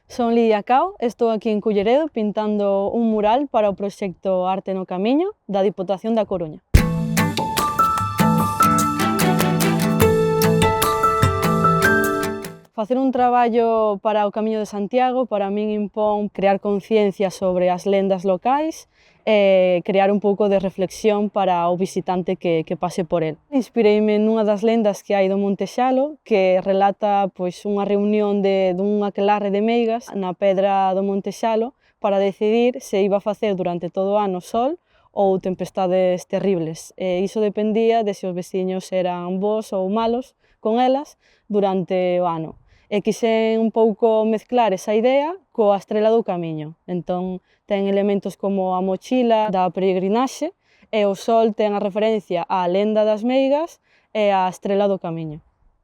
Son Lidia Cao, estou aquí en Culleredo pintando un mural para o proxecto Arte no Camiño da Diputación da Coruña. Facer un traballo para o Camiño de Santiago para min impón crear conciencia sobre as lendas locais e crear un pouco de reflexión para o visitante que pase por el. Inspireime nunha das lendas que hai do Monte Xalo, que relata unha reunión dun aquelarre de meigas na pedra do Monte Xalo para decidir se iba a facer durante todo o ano sol ou tempestades terribles. E iso dependía de se os veciños eran bos ou malos con elas durante o ano. E quixen un pouco mezclar esa idea coa estrela do camiño. Entón, ten elementos como a mochila da peregrinaxe e o sol ten a referencia á lenda das meigas e á estrela do camiño.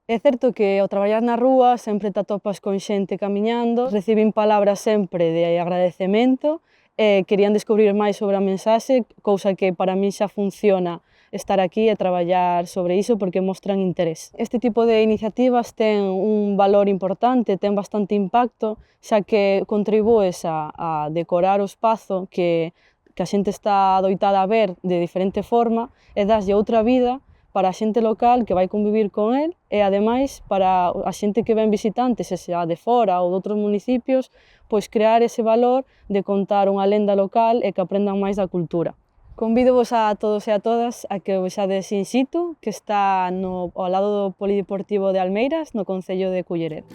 É certo que ao traballar na rúa sempre te atopas con xente camiñando, recibín palabras sempre de agradecemento e querían descubrir máis sobre a mensaxe, cousa que para min xa funciona estar aquí e traballar sobre iso porque mostran interés. Este tipo de iniciativas ten un valor importante, ten bastante impacto, xa que contribúes a decorar o espazo que a xente está adoitada a ver de diferente forma e daslle outra vida para a xente local que vai convivir con el e, ademais, para a xente que ven visitantes, se xa de fora ou de outros municipios, pois crear ese valor de contar unha lenda local e que aprendan máis da cultura. Convídovos a todos e a todas a que o vexades in situ, que está ao lado do Polideportivo de Almeiras, no concello de Culleredo.